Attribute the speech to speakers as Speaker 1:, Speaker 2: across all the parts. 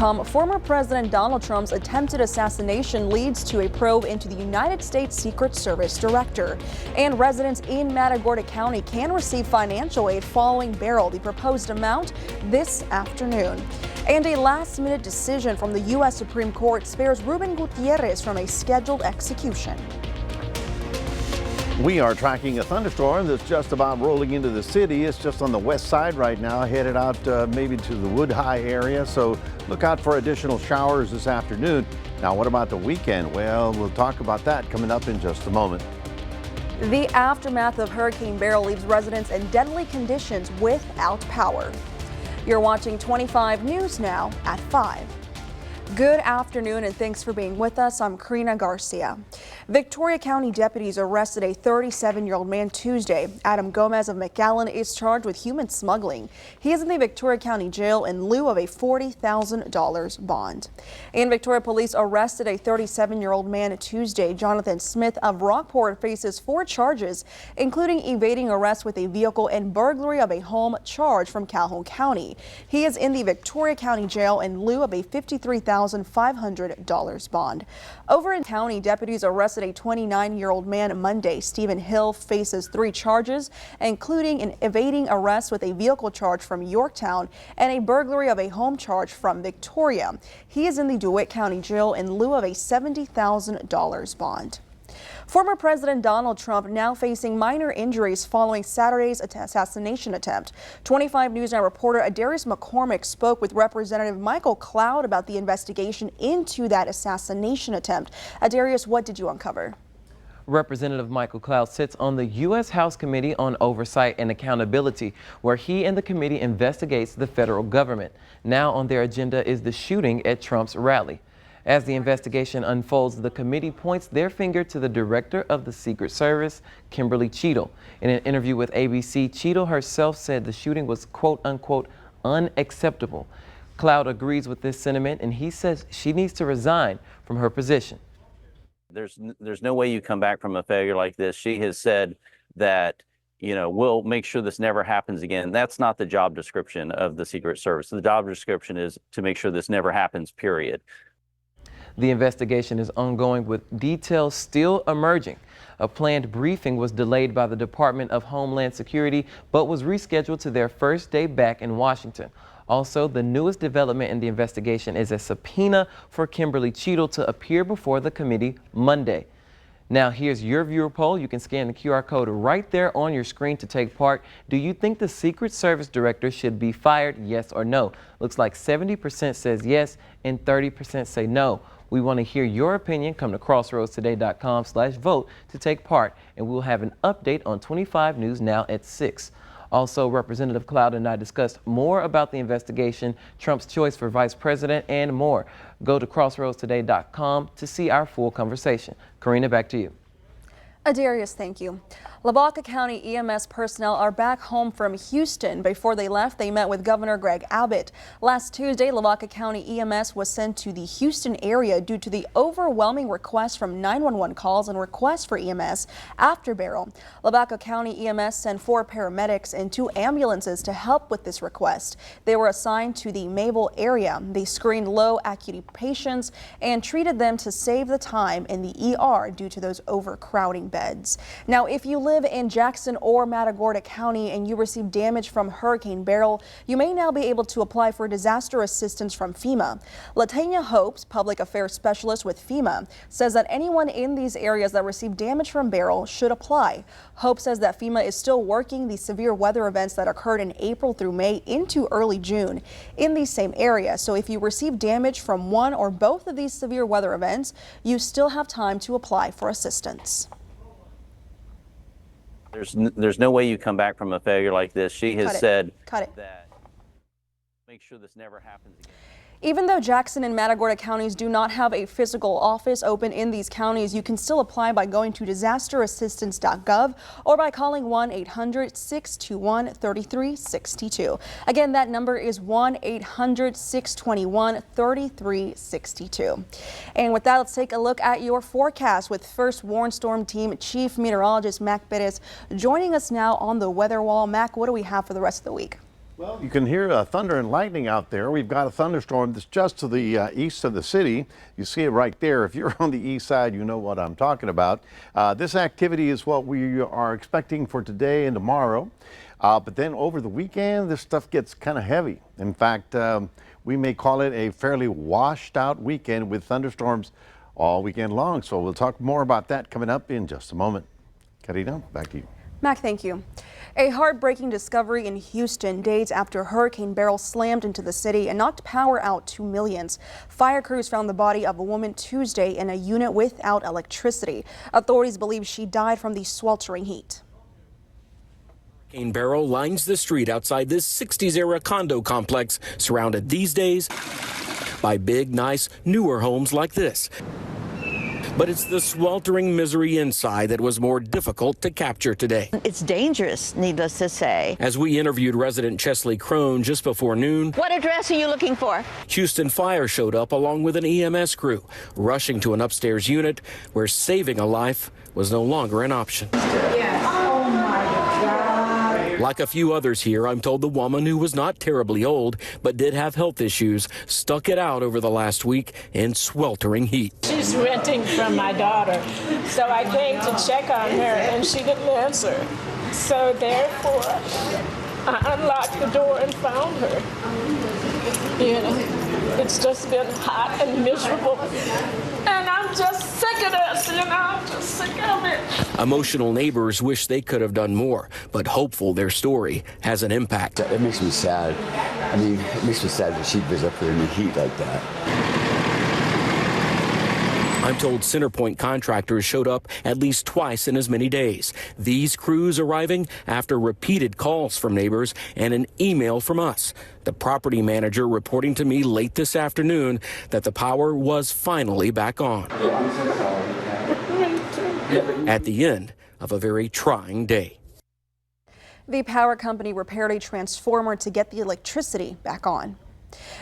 Speaker 1: come, former President Donald Trump's attempted assassination leads to a probe into the United States Secret Service director. And residents in Matagorda County can receive financial aid following bail, the proposed amount this afternoon. And a last-minute decision from the U.S. Supreme Court spares Ruben Gutierrez from a scheduled execution.
Speaker 2: We are tracking a thunderstorm that's just about rolling into the city. It's just on the west side right now, headed out maybe to the Wood High area. So look out for additional showers this afternoon. Now, what about the weekend? Well, we'll talk about that coming up in just a moment.
Speaker 1: The aftermath of Hurricane Beryl leaves residents in deadly conditions without power. You're watching 25 News now at 5. Good afternoon and thanks for being with us. I'm Karina Garcia. Victoria County deputies arrested a 37-year-old man Tuesday. Adam Gomez of McAllen is charged with human smuggling. He is in the Victoria County Jail in lieu of a $40,000 bond. And Victoria police arrested a 37-year-old man Tuesday. Jonathan Smith of Rockport faces 4 charges, including evading arrest with a vehicle and burglary of a home charge from Calhoun County. He is in the Victoria County Jail in lieu of a $53,500 bond. Over in county, deputies arrested a 29-year-old man Monday. Stephen Hill faces 3 charges, including an evading arrest with a vehicle charge from Yorktown and a burglary of a home charge from Victoria. He is in the DeWitt County Jail in lieu of a $70,000 bond. Former President Donald Trump now facing minor injuries following Saturday's assassination attempt. 25 News Now reporter Adarius McCormick spoke with Representative Michael Cloud about the investigation into that assassination attempt. Adarius, what did you uncover?
Speaker 3: Representative Michael Cloud sits on the U.S. House Committee on Oversight and Accountability, where he and the committee investigates the federal government. Now on their agenda is the shooting at Trump's rally. As the investigation unfolds, the committee points their finger to the director of the Secret Service, Kimberly Cheatle. In an interview with ABC, Cheatle herself said the shooting was quote unquote unacceptable. Cloud agrees with this sentiment, and he says she needs to resign from her position.
Speaker 4: There's no way you come back from a failure like this. She has said that, we'll make sure this never happens again. That's not the job description of the Secret Service. The job description is to make sure this never happens, period.
Speaker 3: The investigation is ongoing with details still emerging. A planned briefing was delayed by the Department of Homeland Security, but was rescheduled to their first day back in Washington. Also, the newest development in the investigation is a subpoena for Kimberly Cheatle to appear before the committee Monday. Now, here's your viewer poll. You can scan the QR code right there on your screen to take part. Do you think the Secret Service director should be fired, yes or no? Looks like 70% says yes and 30% say no. We want to hear your opinion. Come to crossroadstoday.com/vote to take part, and we'll have an update on 25 News Now at 6. Also, Representative Cloud and I discussed more about the investigation, Trump's choice for vice president, and more. Go to crossroadstoday.com to see our full conversation. Karina, back to you.
Speaker 1: Adarius, thank you. Lavaca County EMS personnel are back home from Houston. Before they left, they met with Governor Greg Abbott. Last Tuesday, Lavaca County EMS was sent to the Houston area due to the overwhelming requests from 911 calls and requests for EMS after Beryl. Lavaca County EMS sent 4 paramedics and 2 ambulances to help with this request. They were assigned to the Mabel area. They screened low acuity patients and treated them to save the time in the ER due to those overcrowding beds. Now, if you live in Jackson or Matagorda County and you received damage from Hurricane Beryl, you may now be able to apply for disaster assistance from FEMA. Latanya Hopes, public affairs specialist with FEMA, says that anyone in these areas that received damage from Beryl should apply. Hope says that FEMA is still working the severe weather events that occurred in April through May into early June in these same areas. So if you receive damage from one or both of these severe weather events, you still have time to apply for assistance.
Speaker 4: There's no way you come back from a failure like this. She has said that make sure this never happens again.
Speaker 1: Even though Jackson and Matagorda counties do not have a physical office open in these counties, you can still apply by going to disasterassistance.gov or by calling 1-800-621-3362. Again, that number is 1-800-621-3362. And with that, let's take a look at your forecast with First Warn Storm Team Chief Meteorologist Mac Perez joining us now on the weather wall. Mac, what do we have for the rest of the week?
Speaker 2: Well, you can hear thunder and lightning out there. We've got a thunderstorm that's just to the east of the city. You see it right there. If you're on the east side, you know what I'm talking about. This activity is what we are expecting for today and tomorrow. But then over the weekend, this stuff gets kind of heavy. In fact, we may call it a fairly washed out weekend with thunderstorms all weekend long. So we'll talk more about that coming up in just a moment. Karina, back to you.
Speaker 1: Mac, thank you. A heartbreaking discovery in Houston days after Hurricane Beryl slammed into the city and knocked power out to millions. Fire crews found the body of a woman Tuesday in a unit without electricity. Authorities believe she died from the sweltering heat.
Speaker 5: Hurricane Beryl lines the street outside this 60s-era condo complex, surrounded these days by big, nice, newer homes like this. But it's the sweltering misery inside that was more difficult to capture today.
Speaker 6: It's dangerous, needless to say.
Speaker 5: As we interviewed resident Chesley Crone just before noon,
Speaker 6: What address are you looking for?
Speaker 5: Houston Fire showed up along with an EMS crew, rushing to an upstairs unit where saving a life was no longer an option. Like a few others here, I'm told the woman, who was not terribly old but did have health issues, stuck it out over the last week in sweltering heat.
Speaker 7: She's renting from my daughter, so I came to check on her and she didn't answer. So therefore, I unlocked the door and found her. You know, it's just been hot and miserable. And I'm just sick of this, you know, I'm just sick of it.
Speaker 5: Emotional neighbors wish they could have done more, but hopeful their story has an impact.
Speaker 8: It makes me sad. I mean, it makes me sad that she was up there in the heat like that.
Speaker 5: I'm told Centerpoint contractors showed up at least twice in as many days. These crews arriving after repeated calls from neighbors and an email from us. The property manager reporting to me late this afternoon that the power was finally back on. At the end of a very trying day.
Speaker 1: The power company repaired a transformer to get the electricity back on.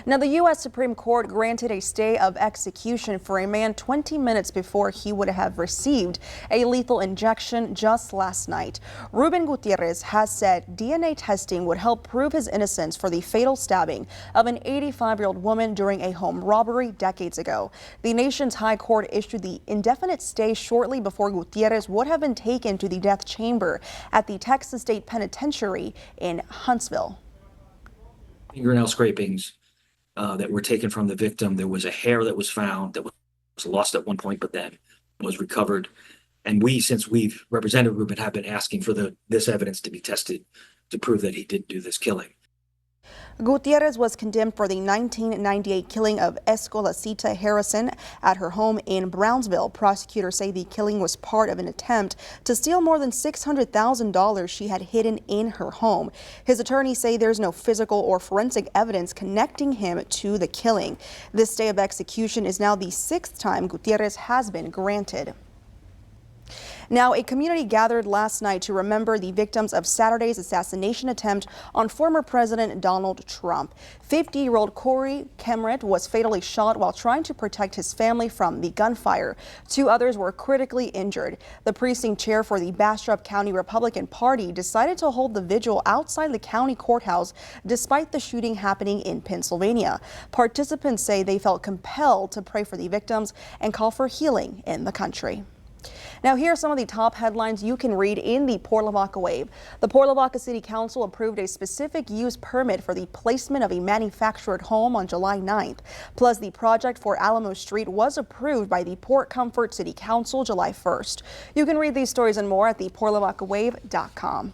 Speaker 1: Now, the U.S. Supreme Court granted a stay of execution for a man 20 minutes before he would have received a lethal injection just last night. Ruben Gutierrez has said DNA testing would help prove his innocence for the fatal stabbing of an 85-year-old woman during a home robbery decades ago. The nation's high court issued the indefinite stay shortly before Gutierrez would have been taken to the death chamber at the Texas State Penitentiary in Huntsville.
Speaker 9: Fingernail scrapings that were taken from the victim. There was a hair that was found that was lost at one point, but then was recovered. And we, since we've represented Ruben, have been asking for this evidence to be tested to prove that he did do this killing.
Speaker 1: Gutierrez was condemned for the 1998 killing of Escolacita Harrison at her home in Brownsville. Prosecutors say the killing was part of an attempt to steal more than $600,000 she had hidden in her home. His attorneys say there's no physical or forensic evidence connecting him to the killing. This stay of execution is now the 6th time Gutierrez has been granted. Now, a community gathered last night to remember the victims of Saturday's assassination attempt on former President Donald Trump. 50-year-old Corey Kemret was fatally shot while trying to protect his family from the gunfire. 2 others were critically injured. The precinct chair for the Bastrop County Republican Party decided to hold the vigil outside the county courthouse despite the shooting happening in Pennsylvania. Participants say they felt compelled to pray for the victims and call for healing in the country. Now, here are some of the top headlines you can read in the Port Lavaca Wave. The Port Lavaca City Council approved a specific use permit for the placement of a manufactured home on July 9th. Plus, the project for Alamo Street was approved by the Port Comfort City Council July 1st. You can read these stories and more at theportlavacawave.com.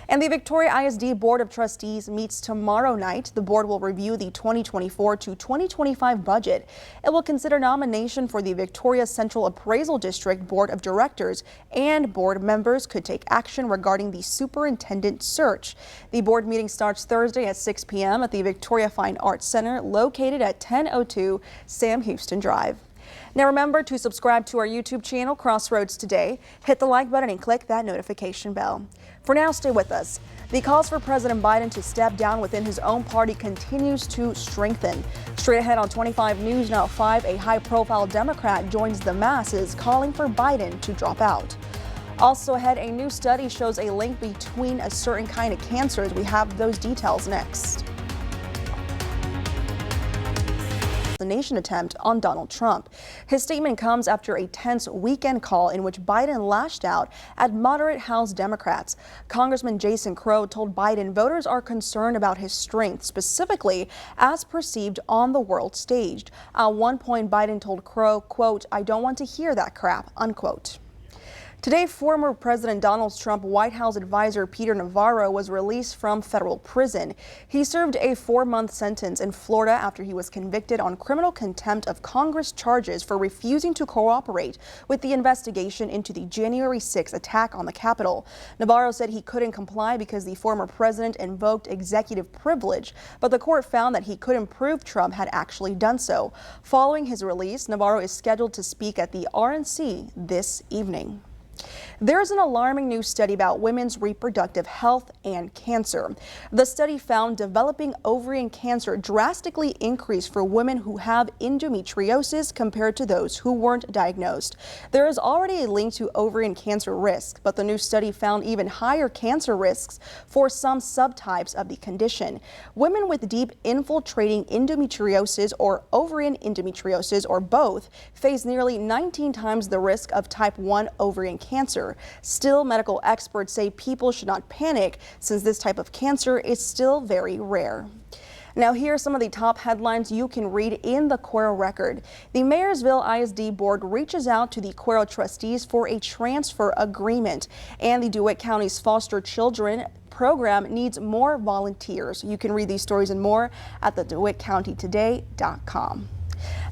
Speaker 1: And the Victoria ISD Board of Trustees meets tomorrow night. The board will review the 2024 to 2025 budget. It will consider nomination for the Victoria Central Appraisal District Board of Directors, and board members could take action regarding the superintendent search. The board meeting starts Thursday at 6 p.m. at the Victoria Fine Arts Center, located at 1002 Sam Houston Drive. Now, remember to subscribe to our YouTube channel, Crossroads Today. Hit the like button and click that notification bell. For now, stay with us. The calls for President Biden to step down within his own party continues to strengthen. Straight ahead on 25 News Now at 5, a high-profile Democrat joins the masses calling for Biden to drop out. Also ahead, a new study shows a link between a certain kind of cancers. We have those details next. The nation attempt on Donald Trump. His statement comes after a tense weekend call in which Biden lashed out at moderate House Democrats. Congressman Jason Crow told Biden voters are concerned about his strength, specifically as perceived on the world stage. At one point, Biden told Crow, quote, "I don't want to hear that crap," unquote. Today, former President Donald Trump White House advisor Peter Navarro was released from federal prison. He served a 4-month sentence in Florida after he was convicted on criminal contempt of Congress charges for refusing to cooperate with the investigation into the January 6th attack on the Capitol. Navarro said he couldn't comply because the former president invoked executive privilege, but the court found that he couldn't prove Trump had actually done so. Following his release, Navarro is scheduled to speak at the RNC this evening. There's an alarming new study about women's reproductive health and cancer. The study found developing ovarian cancer drastically increased for women who have endometriosis compared to those who weren't diagnosed. There is already a link to ovarian cancer risk, but the new study found even higher cancer risks for some subtypes of the condition. Women with deep infiltrating endometriosis or ovarian endometriosis or both face nearly 19 times the risk of type 1 ovarian cancer. Still, medical experts say people should not panic since this type of cancer is still very rare. Now, here are some of the top headlines you can read in the Cuero Record. The Mayersville ISD Board reaches out to the Cuero trustees for a transfer agreement, and the DeWitt County's foster children program needs more volunteers. You can read these stories and more at the DeWittCountyToday.com.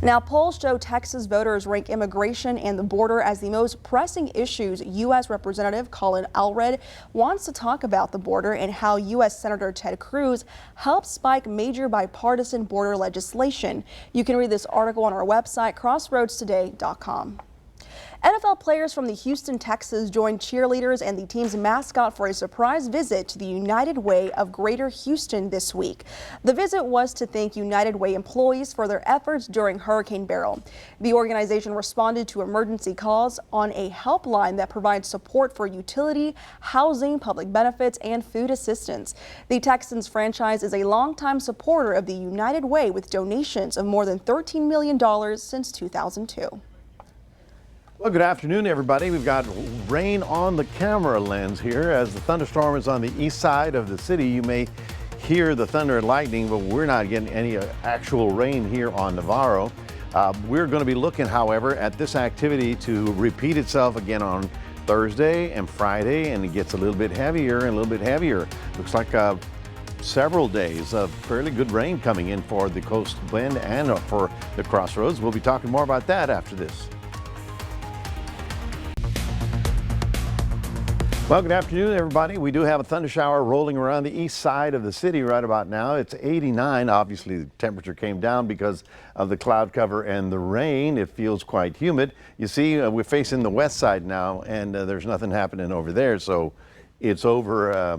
Speaker 1: Now, polls show Texas voters rank immigration and the border as the most pressing issues. U.S. Representative Colin Allred wants to talk about the border and how U.S. Senator Ted Cruz helped spike major bipartisan border legislation. You can read this article on our website, crossroadstoday.com. NFL players from the Houston Texans joined cheerleaders and the team's mascot for a surprise visit to the United Way of Greater Houston this week. The visit was to thank United Way employees for their efforts during Hurricane Beryl. The organization responded to emergency calls on a helpline that provides support for utility, housing, public benefits, and food assistance. The Texans franchise is a longtime supporter of the United Way with donations of more than $13 million since 2002.
Speaker 2: Well, good afternoon, everybody. We've got rain on the camera lens here as the thunderstorm is on the east side of the city. You may hear the thunder and lightning, but we're not getting any actual rain here on Navarro. We're going to be looking, however, at this activity to repeat itself again on Thursday and Friday, and it gets a little bit heavier and a little bit heavier. Looks like several days of fairly good rain coming in for the Coast Bend and for the Crossroads. We'll be talking more about that after this. Well, good afternoon, everybody. We do have a thunder shower rolling around the east side of the city right about now. It's 89. Obviously, the temperature came down because of the cloud cover and the rain. It feels quite humid. You see, we're facing the west side now, and there's nothing happening over there. So it's over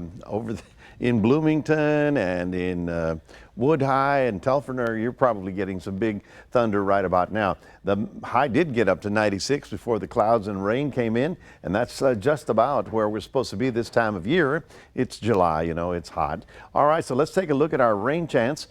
Speaker 2: in Bloomington and in Wood High and Telford. You're probably getting some big thunder right about now. The high did get up to 96 before the clouds and rain came in, and that's just about where we're supposed to be this time of year. It's July, you know, it's hot. All right, so let's take a look at our rain chance.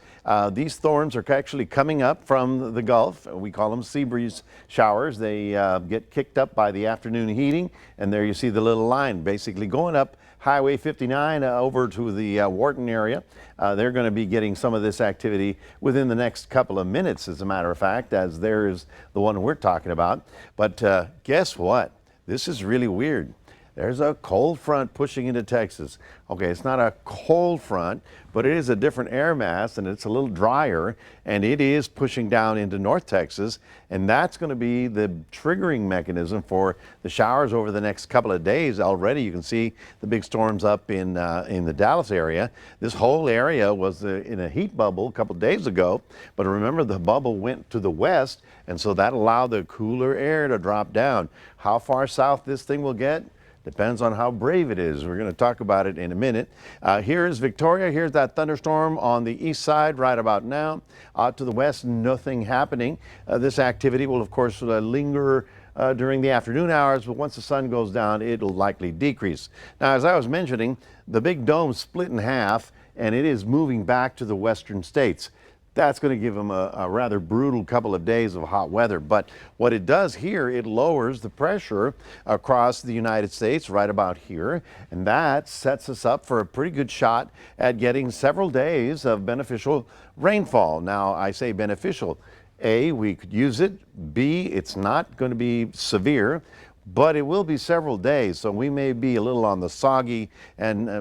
Speaker 2: These storms are actually coming up from the Gulf. We call them sea breeze showers. They get kicked up by the afternoon heating, and there you see the little line basically going up Highway 59 over to the Wharton area. They're going to be getting some of this activity within the next couple of minutes, as a matter of fact, as there is the one we're talking about. But guess what? This is really weird. There's a cold front pushing into Texas. Okay, it's not a cold front, but it is a different air mass, and it's a little drier, and it is pushing down into North Texas, and that's going to be the triggering mechanism for the showers over the next couple of days. Already you can see the big storms up in the Dallas area. This whole area was in a heat bubble a couple of days ago, but remember the bubble went to the west, and so that allowed the cooler air to drop down. How far south this thing will get depends on how brave it is. We're going to talk about it in a minute. Here's Victoria. Here's that thunderstorm on the east side right about now. Out to the west, nothing happening. This activity will, of course, linger during the afternoon hours, but once the sun goes down, it'll likely decrease. Now, as I was mentioning, the big dome split in half, and it is moving back to the western states. That's going to give them a rather brutal couple of days of hot weather. But what it does here, it lowers the pressure across the United States right about here. And that sets us up for a pretty good shot at getting several days of beneficial rainfall. Now, I say beneficial. A, we could use it. B, it's not going to be severe, but it will be several days, so we may be a little on the soggy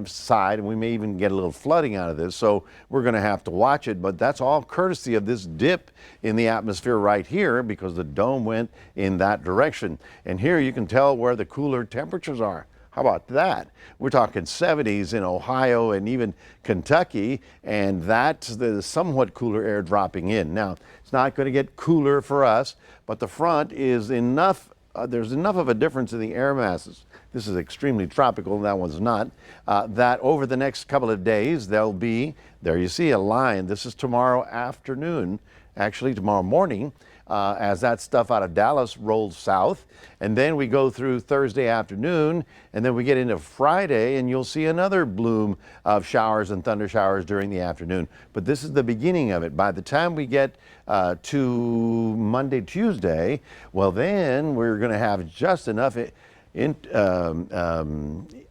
Speaker 2: side, and we may even get a little flooding out of this, so we're going to have to watch it. But that's all courtesy of this dip in the atmosphere right here, because the dome went in that direction. And here you can tell where the cooler temperatures are. How about that? We're talking 70s in Ohio and even Kentucky, and that's the somewhat cooler air dropping in. Now, it's not going to get cooler for us, but the front is enough. There's enough of a difference in the air masses. This is extremely tropical, that one's not. That over the next couple of days, there'll be, there you see a line. This is tomorrow afternoon, actually tomorrow morning, as that stuff out of Dallas rolls south. And then we go through Thursday afternoon, and then we get into Friday, and you'll see another bloom of showers and thunder showers during the afternoon. But this is the beginning of it. By the time we get to Monday, Tuesday, well, then we're going to have just enough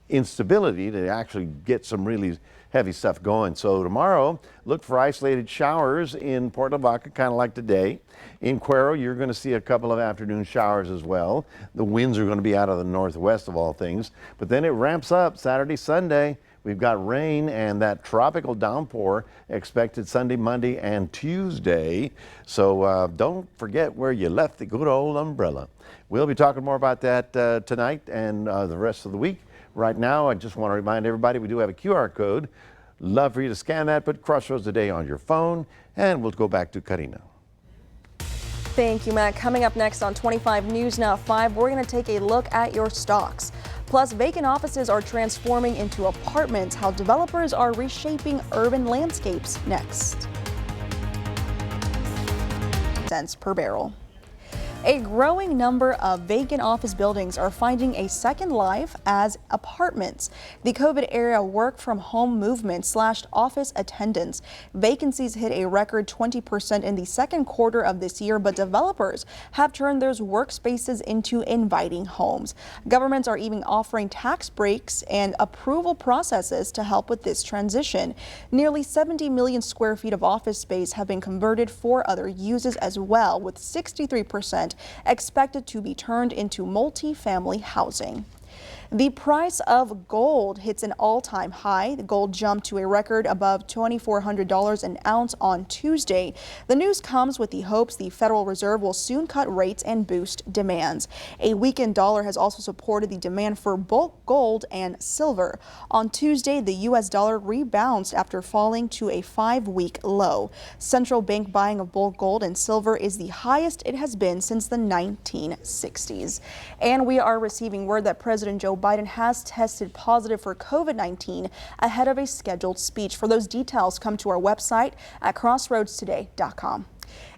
Speaker 2: instability to actually get some really heavy stuff going. So tomorrow, look for isolated showers in Port Lavaca, kind of like today. In Cuero, you're going to see a couple of afternoon showers as well. The winds are going to be out of the northwest of all things. But then it ramps up Saturday, Sunday. We've got rain and that tropical downpour expected Sunday, Monday, and Tuesday. So don't forget where you left the good old umbrella. We'll be talking more about that tonight and the rest of the week. Right now, I just want to remind everybody we do have a QR code. Love for you to scan that, put Crossroads Today on your phone, and we'll go back to Karina.
Speaker 1: Thank you, Matt. Coming up next on 25 News Now 5, we're going to take a look at your stocks. Plus, vacant offices are transforming into apartments, how developers are reshaping urban landscapes next. Cents per barrel. A growing number of vacant office buildings are finding a second life as apartments. The COVID-era work-from-home movement slashed office attendance. Vacancies hit a record 20% in the second quarter of this year, but developers have turned those workspaces into inviting homes. Governments are even offering tax breaks and approval processes to help with this transition. Nearly 70 million square feet of office space have been converted for other uses as well, with 63% expected to be turned into multi-family housing. The price of gold hits an all-time high. The gold jumped to a record above $2,400 an ounce on Tuesday. The news comes with the hopes the Federal Reserve will soon cut rates and boost demands. A weakened dollar has also supported the demand for bulk gold and silver. On Tuesday, the U.S. dollar rebounded after falling to a 5-week low. Central bank buying of bulk gold and silver is the highest it has been since the 1960s. And we are receiving word that President Joe Biden has tested positive for COVID-19 ahead of a scheduled speech. For those details, come to our website at crossroadstoday.com.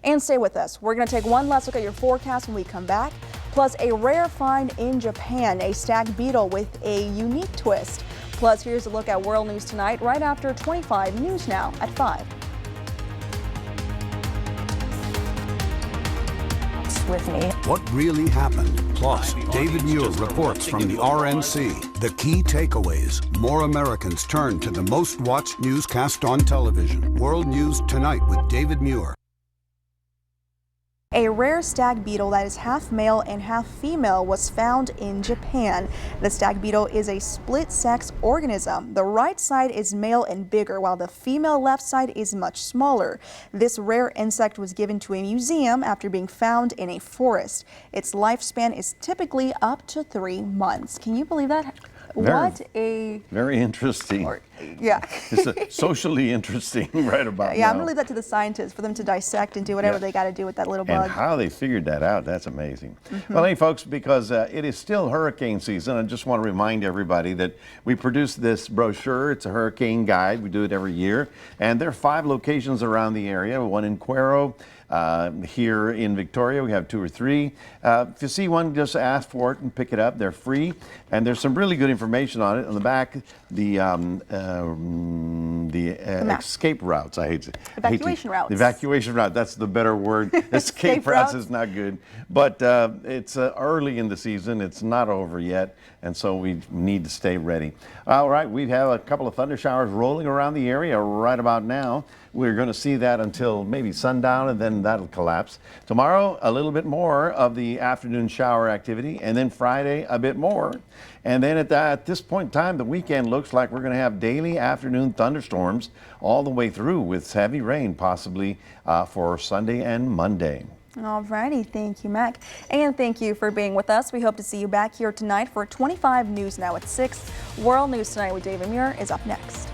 Speaker 1: And stay with us. We're going to take one last look at your forecast when we come back. Plus, a rare find in Japan, a stag beetle with a unique twist. Plus, here's a look at world news tonight right after 25 News Now at 5.
Speaker 6: With me.
Speaker 10: What really happened? Plus, David Muir reports from the RNC. The key takeaways. More Americans turn to the most watched newscast on television. World News Tonight with David Muir.
Speaker 1: A rare stag beetle that is half male and half female was found in Japan. The stag beetle is a split-sex organism. The right side is male and bigger, while the female left side is much smaller. This rare insect was given to a museum after being found in a forest. Its lifespan is typically up to 3 months. Can you believe that? What a
Speaker 2: very interesting.
Speaker 1: Yeah.
Speaker 2: It's socially interesting right about
Speaker 1: Yeah,
Speaker 2: now.
Speaker 1: I'm gonna leave that to the scientists for them to dissect and do whatever they got to do with that little bug.
Speaker 2: And how they figured that out, that's amazing. Well, hey, folks, because it is still hurricane season, I just want to remind everybody that we produced this brochure. It's a hurricane guide. We do it every year. And there are 5 locations around the area, one in Cuero. Here in Victoria, we have 2 or 3. If you see one, just ask for it and pick it up. They're free, and there's some really good information on it. On the back, the escape routes.
Speaker 1: Evacuation routes.
Speaker 2: The evacuation route. That's the better word. Escape routes is not good, but it's early in the season. It's not over yet, and so we need to stay ready. All right, we have a couple of thunder showers rolling around the area right about now. We're going to see that until maybe sundown, and then that'll collapse. Tomorrow, a little bit more of the afternoon shower activity, and then Friday, a bit more. And then at this point in time, the weekend looks like we're going to have daily afternoon thunderstorms all the way through with heavy rain possibly for Sunday and Monday.
Speaker 1: All righty, thank you, Mac. And thank you for being with us. We hope to see you back here tonight for 25 News Now at 6. World News Tonight with David Muir is up next.